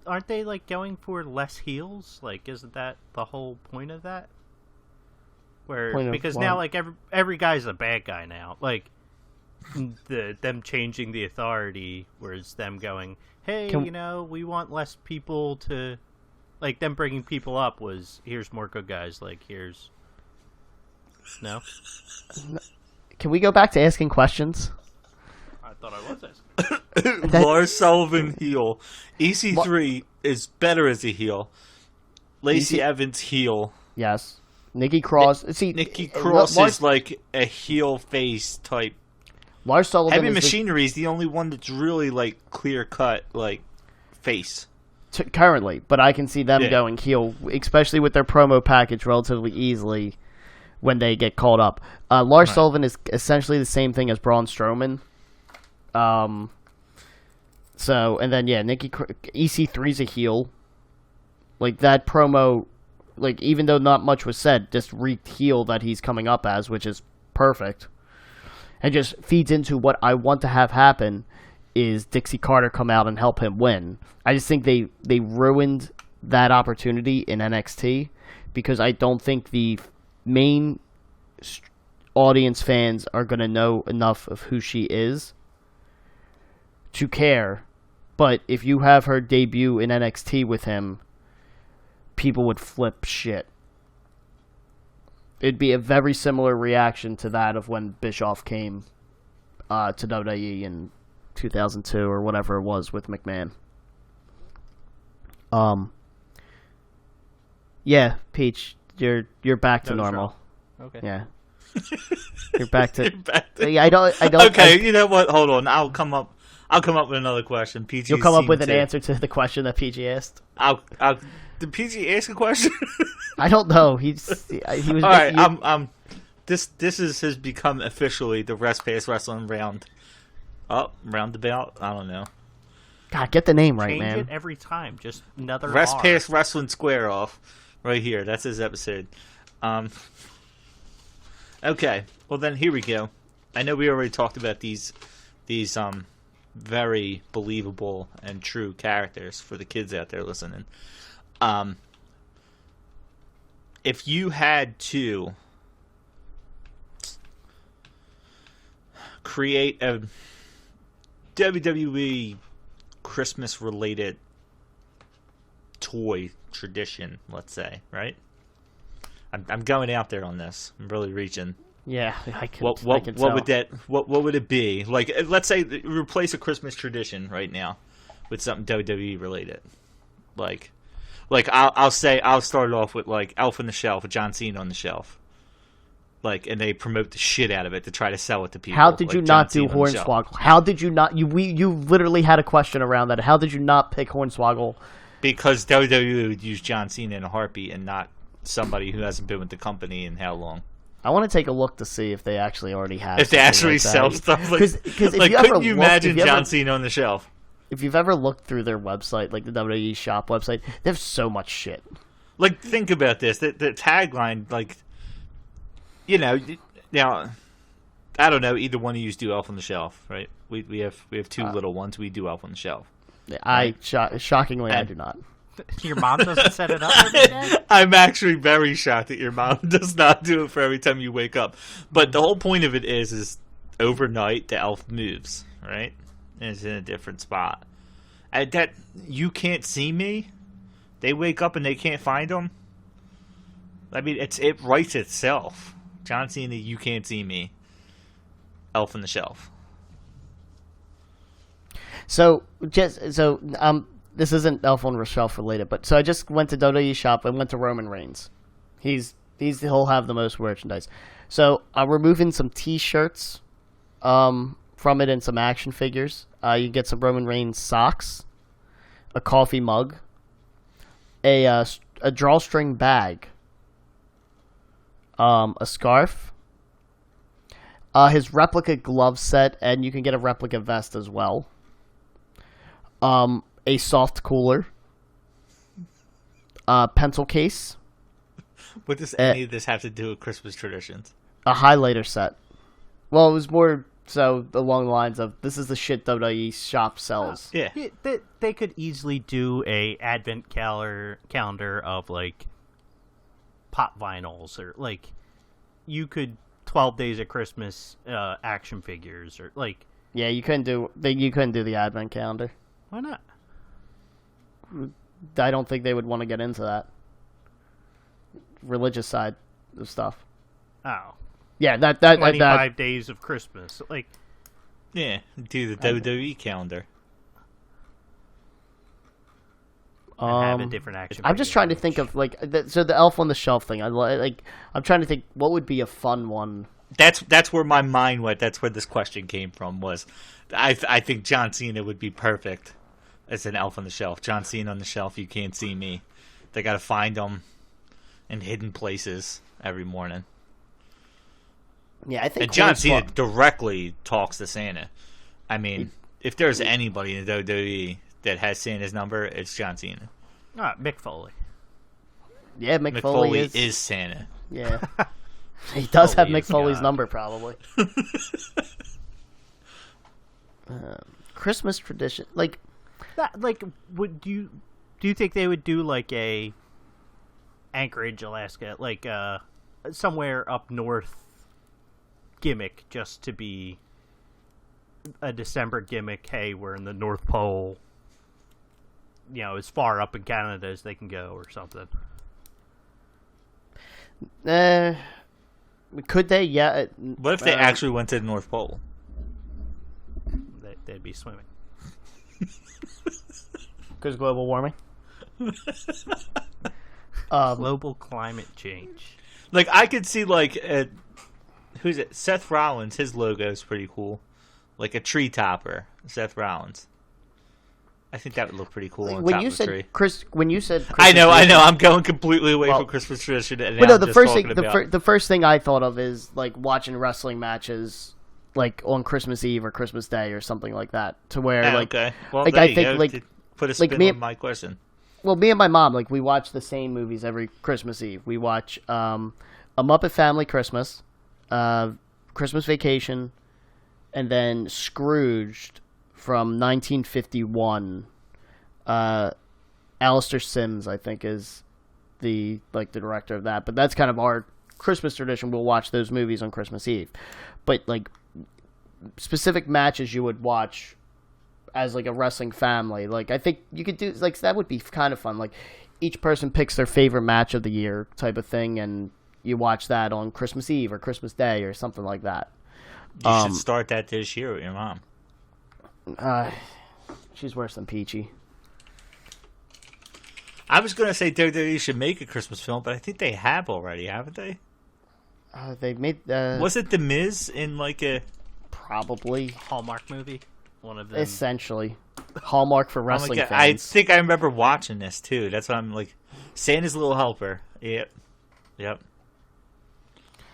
aren't they like going for less heels? Like, isn't that the whole point of that? Because now, like, every guy's a bad guy now. Like, them changing the authority, whereas them going, hey, we want less people to, like, them bringing people up was, here's more good guys. Like, here's no. Can we go back to asking questions? I thought I was asking. Lars Sullivan heel. EC3 is better as a heel. Lacey Evans heel. Yes. Nikki Cross. Nikki Cross is like a heel face type. Lars Sullivan. Heavy Machinery is the only one that's really like clear cut, like face. Currently, but I can see them going heel, especially with their promo package, relatively easily when they get called up. Lars Sullivan is essentially the same thing as Braun Strowman. So, and then EC3's a heel. Like that promo. Like, even though not much was said, just reeked heel that he's coming up as, which is perfect. And just feeds into what I want to have happen is Dixie Carter come out and help him win. I just think they ruined that opportunity in NXT because I don't think the main audience fans are going to know enough of who she is to care. But if you have her debut in NXT with him, people would flip shit. It'd be a very similar reaction to that of when Bischoff came to WWE in 2002 or whatever it was with McMahon. Yeah, Peach, you're back to normal. Okay. Yeah. You're back to. Yeah, I don't. Okay, you know what? Hold on. I'll come up with another question. PG, you'll come up with an answer to the question that PG asked. Did PG ask a question? I don't know. He was. All right. This has become officially the Respass Wrestling roundabout. I don't know. God, get the name right, Change man. it every time. Just another Respass Wrestling Square Off, right here. That's his episode. Okay. Well, then here we go. I know we already talked about these very believable and true characters for the kids out there listening. If you had to create a WWE Christmas-related toy tradition, let's say, right? I'm going out there on this. I'm really reaching. Yeah, I can. What would it be? Like, let's say replace a Christmas tradition right now with something WWE related. Like, Like I'll start it off with like Elf on the Shelf with John Cena on the shelf. Like, and they promote the shit out of it to try to sell it to people. How did like you John not do Cena on the shelf. Hornswoggle? How did you not? You literally had a question around that. How did you not pick Hornswoggle? Because WWE would use John Cena in a heartbeat and not somebody who hasn't been with the company in how long. I want to take a look to see if they actually already have. If they actually like sell that. stuff like, Because like couldn't you imagine John Cena on the shelf? If you've ever looked through their website, like the WWE shop website, they have so much shit. Like, think about this. The tagline, like, you know, now, I don't know. Either one of you do Elf on the Shelf, right? We have two little ones. We do Elf on the Shelf. Shockingly, I do not. Your mom doesn't set it up every day? I'm actually very shocked that your mom does not do it for every time you wake up. But the whole point of it is overnight the elf moves, right? And it's in a different spot. And that you can't see me. They wake up and they can't find them. I mean, it writes itself. John Cena, you can't see me. Elf on the Shelf. This isn't Elf on the Shelf related, but so I just went to WWE shop and went to Roman Reigns. He'll have the most merchandise. So I'm removing some T-shirts from it and some action figures. You get some Roman Reigns socks, a coffee mug, a drawstring bag, a scarf, his replica glove set, and you can get a replica vest as well. A soft cooler, pencil case. What does any of this have to do with Christmas traditions? A highlighter set. Well, it was more so along the lines of, this is the shit WWE shop sells. Yeah. They could easily do a advent calendar of, like, pop vinyls, or, like, you could 12 Days of Christmas action figures, or, like... Yeah, you couldn't do the advent calendar. Why not? I don't think they would want to get into that religious side of stuff. Oh. Yeah, that 25 Days of Christmas. Like, yeah, do the WWE calendar. And have a different action. I'm just trying to think of, like, so the Elf on the Shelf thing. I'm trying to think what would be a fun one. That's where my mind went. That's where this question came from. Was I think John Cena would be perfect as an Elf on the Shelf. John Cena on the shelf. You can't see me. They got to find him in hidden places every morning. Yeah, I think. And John Cena directly talks to Santa. I mean, if there's anybody in the WWE that has Santa's number, it's John Cena. Mick Foley. Yeah, Mick Foley is Santa. Yeah. He does have Foley Mick Foley's God. number, probably. Christmas tradition, like That, like, do you think they would do, like, a Anchorage, Alaska, like, somewhere up north gimmick, just to be a December gimmick? Hey, we're in the North Pole, you know, as far up in Canada as they can go, or something. could they? Yeah. What if they actually went to the North Pole? They'd be swimming. Because global warming. Global climate change. Like, I could see, like, who's it? Seth Rollins. His logo is pretty cool. Like a tree topper. Seth Rollins. I think that would look pretty cool on when top you of a said tree. when you said I know. tradition- I'm going completely away from Christmas tradition. And But now no, I'm the just first thing talking about- the first thing I thought of is like watching wrestling matches, like on Christmas Eve or Christmas Day or something like that, to where Yeah, like okay. Well, like there I you think go. like To put a spin on my question. Well, me and my mom, like, we watch the same movies every Christmas Eve. We watch A Muppet Family Christmas, Christmas Vacation, and then Scrooged from 1951. Alistair Sims, I think, is the director of that. But that's kind of our Christmas tradition. We'll watch those movies on Christmas Eve. But, like, specific matches you would watch as like a wrestling family, like I think you could do like that would be kind of fun. Like each person picks their favorite match of the year type of thing, and you watch that on Christmas Eve or Christmas Day or something like that. You should start that this year with your mom. She's worse than Peachy. I was gonna say WWE should make a Christmas film, but I think they have already, haven't they? They made Was it The Miz in like a probably Hallmark movie? One of them. essentially Hallmark for wrestling I fans. think I remember watching this too. That's why I'm like Santa's Little Helper. Yep.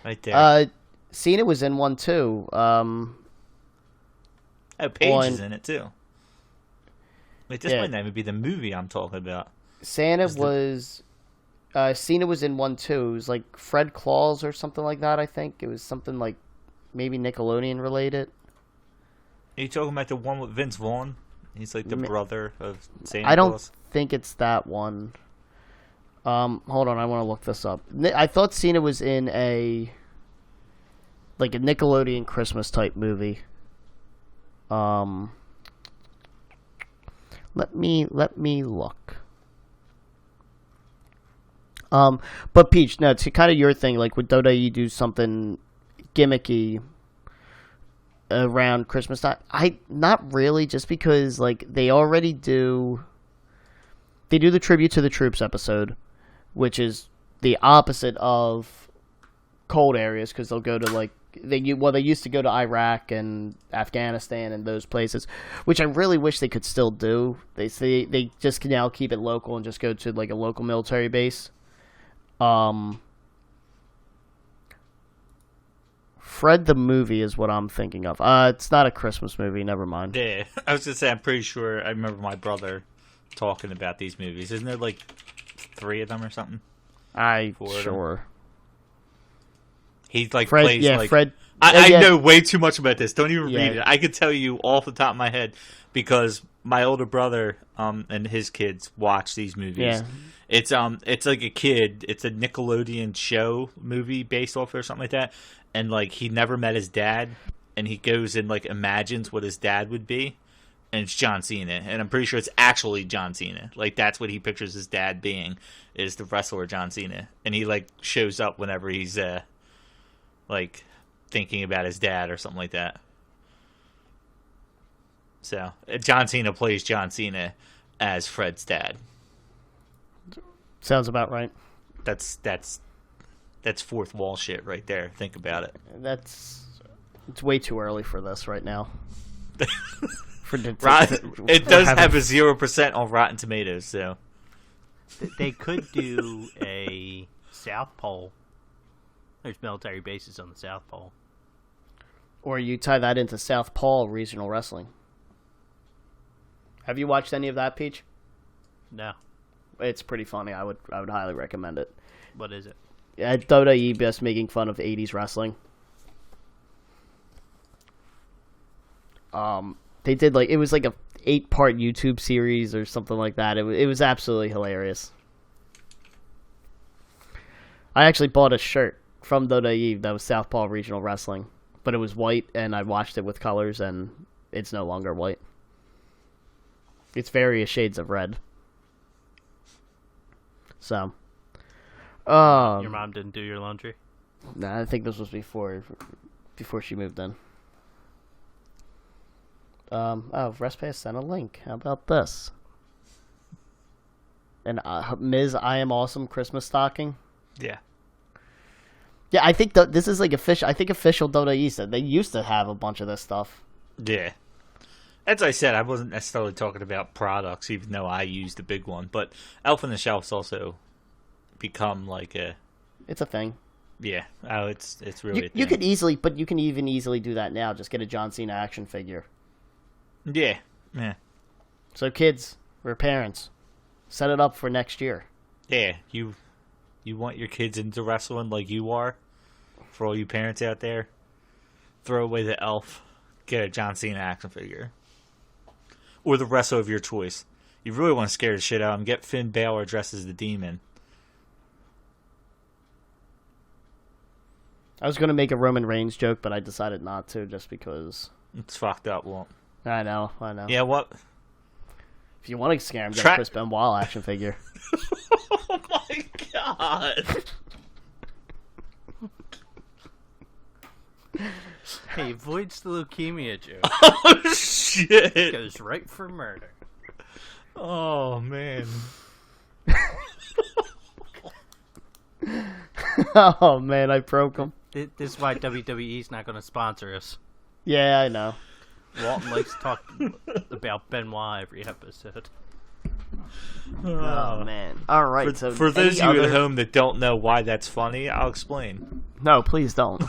Right there. Cena was in one too. Paige is in it too. Wait, this might not even be the movie I'm talking about. Cena was in one too. It was like Fred Claus or something like that. I think it was something like maybe Nickelodeon related. Are you talking about the one with Vince Vaughn? He's like the brother of Santa I don't Claus. think it's that one. Hold on, I want to look this up. I thought Cena was in a Nickelodeon Christmas type movie. Let me look. But Peach, no, to kind of your thing, like with Dota, you do something gimmicky around Christmas time. Not really, just because like they already do. They do the tribute to the troops episode, which is the opposite of cold areas because they'll go to they used to go to Iraq and Afghanistan and those places, which I really wish they could still do. They say they just can now keep it local and just go to like a local military base. Fred the movie is what I'm thinking of. It's not a Christmas movie. Never mind. Yeah, I was gonna say I'm pretty sure I remember my brother talking about these movies. Isn't there like 3 of them or something? Sure. He like Fred, plays yeah, like Fred. I know way too much about this. Don't even read Yeah. it. I could tell you off the top of my head because my older brother and his kids watch these movies. Yeah. It's like a kid. It's a Nickelodeon show movie based off or something like that. And like he never met his dad, and he goes and like imagines what his dad would be, and it's John Cena. And I'm pretty sure it's actually John Cena. Like that's what he pictures his dad being, is the wrestler John Cena. And he like shows up whenever he's like thinking about his dad or something like that. So John Cena plays John Cena as Fred's dad. Sounds about right. That's fourth wall shit right there. Think about it. It's way too early for this right now. It does have a 0% on Rotten Tomatoes, so They could do a South Pole. There's military bases on the South Pole. Or you tie that into South Paul Regional Wrestling. Have you watched any of that, Peach? No. It's pretty funny. I would highly recommend it. What is it? WWE just making fun of 80s wrestling. They did it was like a 8-part YouTube series or something like that. It was absolutely hilarious. I actually bought a shirt from WWE that was Southpaw Regional Wrestling, but it was white, and I washed it with colors, and it's no longer white. It's various shades of red. So, Your mom didn't do your laundry? nah, I think this was before she moved in. Respass sent a link. How about this? And Ms. I Am Awesome Christmas stocking. yeah. Yeah, I think this is like official. I think official WWE said they used to have a bunch of this stuff. Yeah. As I said, I wasn't necessarily talking about products, even though I used the big one. But Elf on the Shelf's also become like a... It's a thing. Yeah. Oh, it's really a thing. You could easily, but you can even easily do that now. Just get a John Cena action figure. Yeah. Yeah. So kids or parents, set it up for next year. Yeah. You want your kids into wrestling like you are? For all you parents out there, throw away the Elf. Get a John Cena action figure. Or the wrestler of your choice. You really want to scare the shit out of him, get Finn Balor dressed as the Demon. I was going to make a Roman Reigns joke, but I decided not to just because... It's fucked up, Walt. I know. Yeah, what? If you want to scare him, get a Chris Benoit action figure. Oh my god! Hey, avoids the leukemia joke. Oh shit! Goes right for murder. Oh man. Oh man, I broke him. This is why WWE's not going to sponsor us. Yeah, I know. Walton likes to talk about Benoit every episode. Oh man. All right. For those of you at home that don't know why that's funny, I'll explain. No, please don't.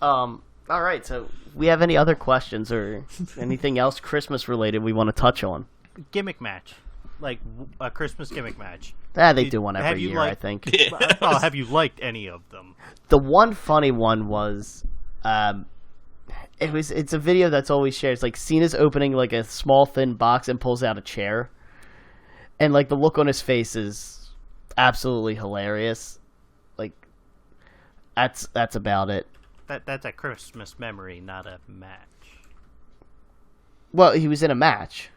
All right. So, we have any other questions or anything else Christmas related we want to touch on? Gimmick match, like a Christmas gimmick match. They do one every year, I think. Oh, have you liked any of them? The one funny one was, it's a video that's always shared. It's like Cena's opening like a small thin box and pulls out a chair, and like the look on his face is absolutely hilarious. Like, that's about it. That's a Christmas memory, not a match. Well, he was in a match.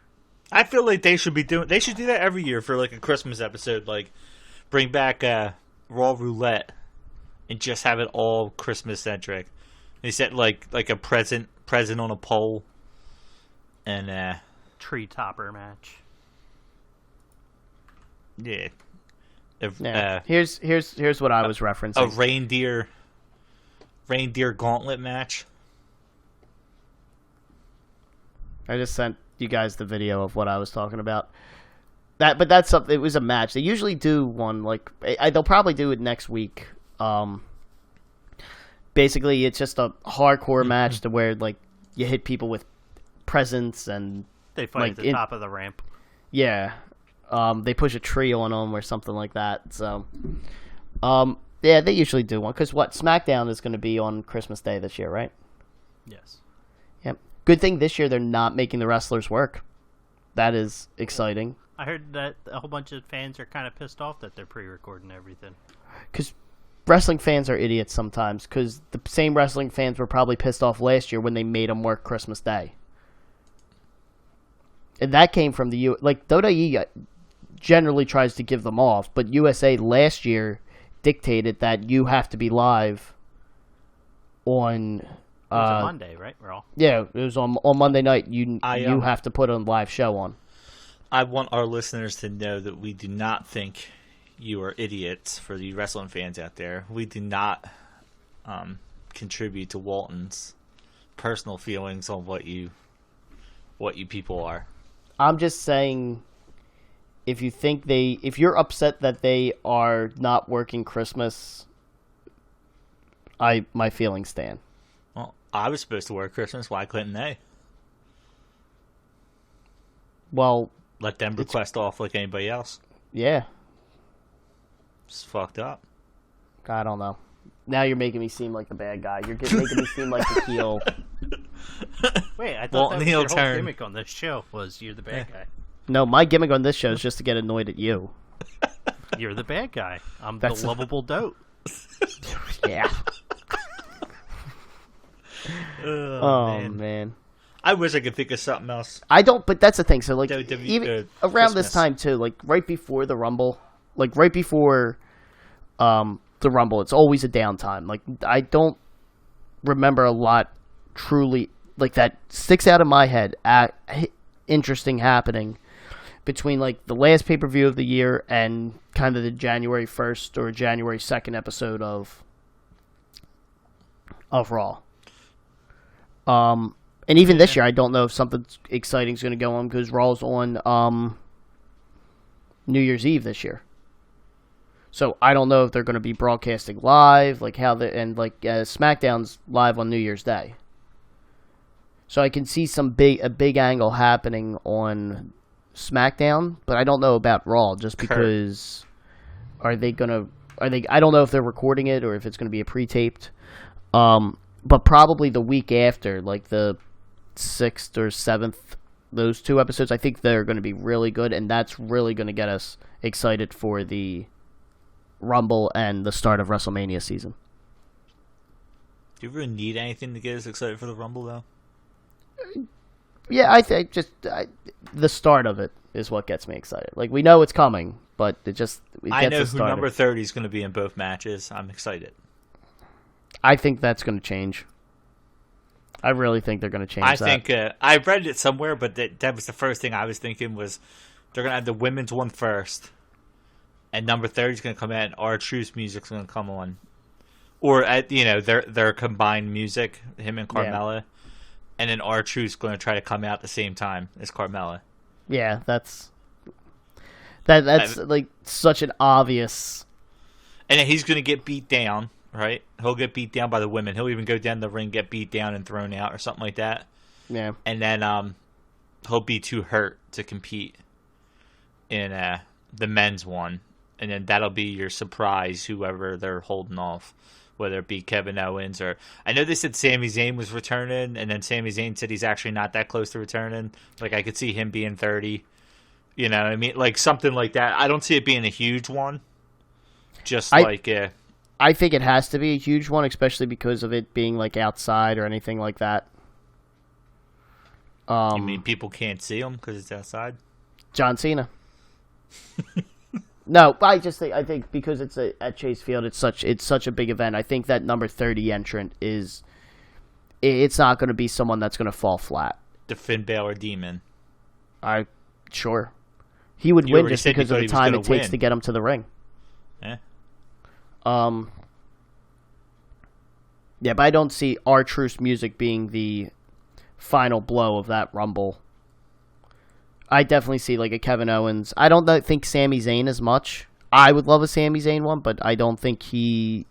I feel like they should do that every year for like a Christmas episode. Like, bring back Raw Roulette and just have it all Christmas centric. They set like a present on a pole, and tree topper match. Yeah. Here's what I was referencing. A reindeer gauntlet match. I just sent you guys the video of what I was talking about. But that's something. It was a match. They usually do one like they'll probably do it next week. Basically, it's just a hardcore match to where like you hit people with presents and they fight at the top of the ramp. Yeah, they push a tree on them or something like that. So, yeah, they usually do one because SmackDown is going to be on Christmas Day this year, right? Yes. Yep. Good thing this year they're not making the wrestlers work. That is exciting. I heard that a whole bunch of fans are kind of pissed off that they're pre-recording everything. Because wrestling fans are idiots sometimes. Because the same wrestling fans were probably pissed off last year when they made them work Christmas Day. And that came from the like WWE generally tries to give them off, but USA last year dictated that you have to be live on. It was a Monday, right? Raw. Yeah, it was on Monday night. You have to put a live show on. I want our listeners to know that we do not think you are idiots. For the wrestling fans out there, we do not contribute to Walton's personal feelings on what you people are. I'm just saying, if you're upset that they are not working Christmas, my feelings stand. Well, I was supposed to work Christmas. Why couldn't they? Well, let them request off like anybody else. Yeah. It's fucked up. I don't know. Now you're making me seem like the bad guy. You're making me seem like the heel. Wait, I thought that was your whole gimmick on this show was you're the bad guy. No, my gimmick on this show is just to get annoyed at you. You're the bad guy. I'm the lovable dote. Yeah. Oh man. I wish I could think of something else. I don't, but that's the thing. So like even around this time too, like right before the Rumble, it's always a downtime. Like I don't remember a lot truly like that sticks out of my head interesting happening between like the last pay-per-view of the year and kind of the January 1st or January 2nd episode of Raw. And even this year, I don't know if something exciting is going to go on because Raw's on New Year's Eve this year. So I don't know if they're going to be broadcasting live, like SmackDown's live on New Year's Day. So I can see a big angle happening on SmackDown, but I don't know about Raw just because I don't know if they're recording it or if it's going to be a pre-taped. But probably the week after, like the 6th or 7th, those two episodes, I think they're going to be really good, and that's really going to get us excited for the Rumble and the start of WrestleMania season. Do you really need anything to get us excited for the Rumble, though? Yeah, I think just the start of it is what gets me excited. Like, we know it's coming, but I know who number 30 is going to be in both matches. I'm excited. I think that's going to change. I really think they're going to change that. I think I read it somewhere, but that was the first thing I was thinking was they're going to have the women's one first, and number 30 is going to come out, and R-Truth's music's going to come on. Or, their combined music, him and Carmella. Yeah. And then R-Truth's going to try to come out at the same time as Carmella. Yeah, that's like such an obvious. And then he's going to get beat down, right? He'll get beat down by the women. He'll even go down the ring, get beat down, and thrown out or something like that. Yeah. And then he'll be too hurt to compete in the men's one. And then that'll be your surprise, whoever they're holding off. Whether it be Kevin Owens or... I know they said Sami Zayn was returning, and then Sami Zayn said he's actually not that close to returning. Like, I could see him being 30. You know what I mean? Like, something like that. I don't see it being a huge one. I think it has to be a huge one, especially because of it being, like, outside or anything like that. You mean people can't see him because it's outside? John Cena. No, I think because it's at Chase Field, it's such a big event. I think that number 30 entrant it's not going to be someone that's going to fall flat. The Finn Balor demon. Sure. He would win just because of the time it takes to get him to the ring. Yeah. Yeah, but I don't see R-Truth's music being the final blow of that Rumble. I definitely see like a Kevin Owens. I don't think Sami Zayn as much. I would love a Sami Zayn one, but I don't think he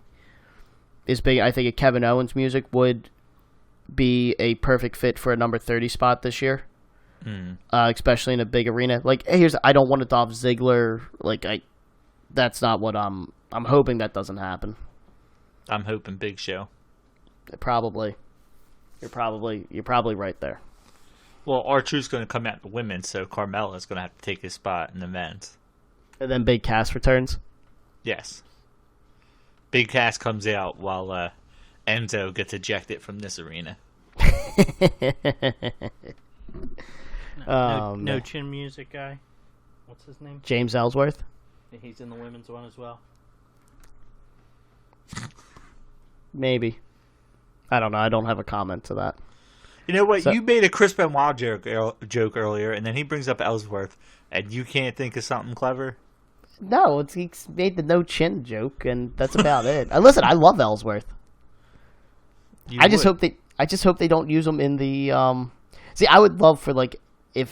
is big. I think a Kevin Owens music would be a perfect fit for a number 30 spot this year, especially in a big arena. Like, I don't want a Dolph Ziggler. Like, that's not what I'm hoping that doesn't happen. I'm hoping Big Show. Probably. You're probably right there. Well, R-Truth's going to come out the women, so Carmella's going to have to take his spot in the men's. And then Big Cass returns? Yes. Big Cass comes out while Enzo gets ejected from this arena. No chin music guy. What's his name? James Ellsworth? He's in the women's one as well. Maybe. I don't know. I don't have a comment to that. You know what? You made a Chris Benoit joke earlier, and then he brings up Ellsworth, and you can't think of something clever? No, he made the no chin joke, and that's about it. Listen, I love Ellsworth. I just hope they don't use him in the. See, I would love for like if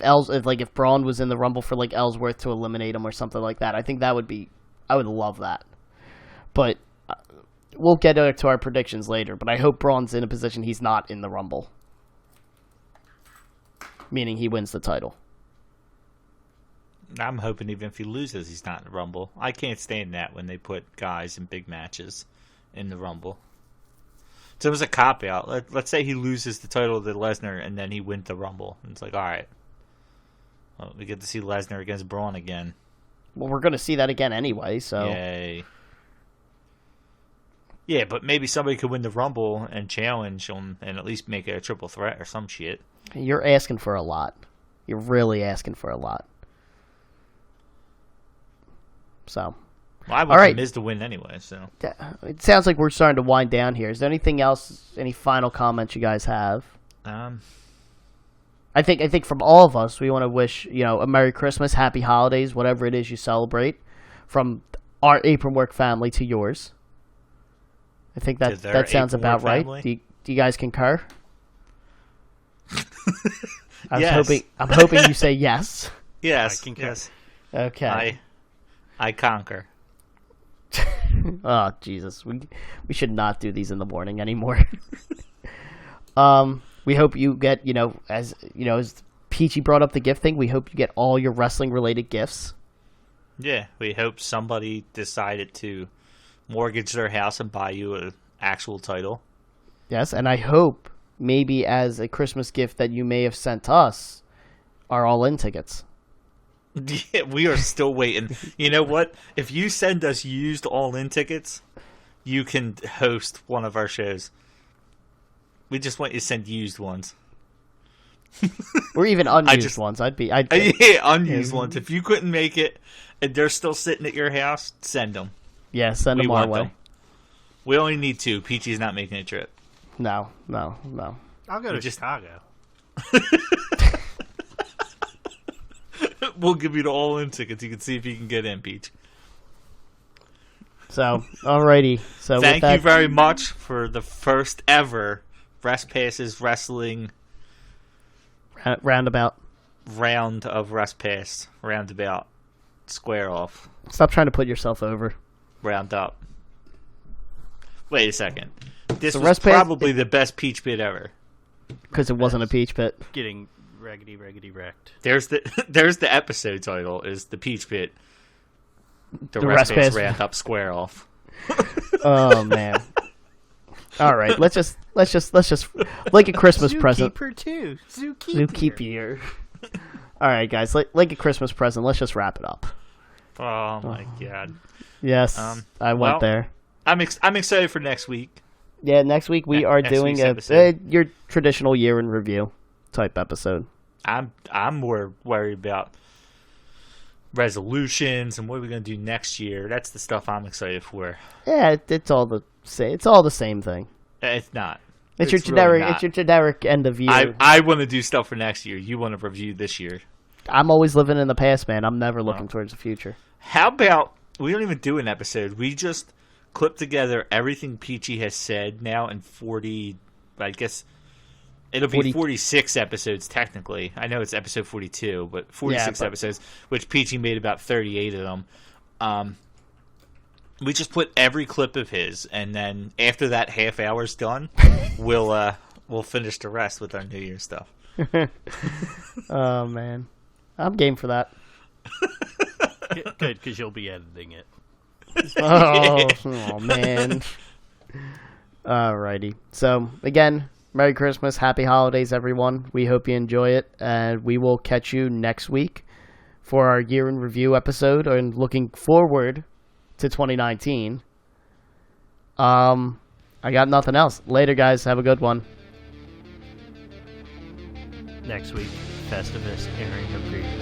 Braun was in the Rumble for like Ellsworth to eliminate him or something like that. I think that would be. I would love that, but we'll get to our predictions later. But I hope Braun's in a position he's not in the Rumble. Meaning he wins the title. I'm hoping even if he loses, he's not in the Rumble. I can't stand that when they put guys in big matches in the Rumble. So it was a cop-out. Let's say he loses the title to Lesnar and then he wins the Rumble. And it's like, all right. Well, we get to see Lesnar against Braun again. Well, we're going to see that again anyway, so... Yay. Yeah, but maybe somebody could win the Rumble and challenge him and at least make it a triple threat or some shit. You're asking for a lot. You're really asking for a lot. So, well, I want Miz to win anyway. So it sounds like we're starting to wind down here. Is there anything else? Any final comments you guys have? I think from all of us, we want to wish a Merry Christmas, Happy Holidays, whatever it is you celebrate, from our Apron Work family to yours. I think that sounds about right. Do you guys concur? I'm hoping you say yes. Yes. I concur. Yes. Okay. I conquer. Oh Jesus, we should not do these in the morning anymore. We hope you get as Peachy brought up the gift thing. We hope you get all your wrestling related gifts. Yeah, we hope somebody decided to mortgage their house and buy you an actual title. Yes, and I hope maybe as a Christmas gift that you may have sent us are All In tickets. Yeah, we are still waiting. You know what? If you send us used All In tickets, you can host one of our shows. We just want you to send used ones. Or even unused ones. I'd be unused ones. If you couldn't make it and they're still sitting at your house, send them. Yeah, send them our way. We only need 2. Peachy's not making a trip. No. I'll go to Chicago. We'll give you the All In tickets. You can see if you can get in, Peach. So, alrighty. So Thank with that, you very much for the first ever Respasses Wrestling roundabout. round of Respass. Roundabout. Square off. Stop trying to put yourself over. Round up. Wait a second. This So was Respass- probably the best peach bit ever. Because it wasn't a peach pit. Getting raggedy wrecked. There's the episode title is the peach pit. The Respass- Respass round up square off. Oh man. All right, let's just like a Christmas present. Zookeeper too. Zookeeper. Zookeeper. All right, guys, like a Christmas present. Let's just wrap it up. Oh my god. Yes, I went well, there. I'm excited for next week. Yeah, next week we are next doing week's episode. your traditional year in review type episode. I'm more worried about resolutions and what we're gonna do next year. That's the stuff I'm excited for. Yeah, it's all the same. It's all the same thing. It's not. It's your really generic. not. It's your generic end of year. I want to do stuff for next year. You want to review this year. I'm always living in the past, man. I'm never looking towards the future. How about we don't even do an episode? We just clip together everything Peachy has said now in 40. I guess it'll be 46 episodes technically. I know it's episode 42, but 46 episodes, which Peachy made about 38 of them. We just put every clip of his, and then after that half hour's done, we'll finish the rest with our New Year stuff. Oh man, I'm game for that. Good, because you'll be editing it. Oh man. Alrighty. So again, Merry Christmas, Happy Holidays, everyone. We hope you enjoy it, and we will catch you next week for our year in review episode. And looking forward to 2019. I got nothing else. Later, guys. Have a good one. Next week, Festivus airing of Greetings.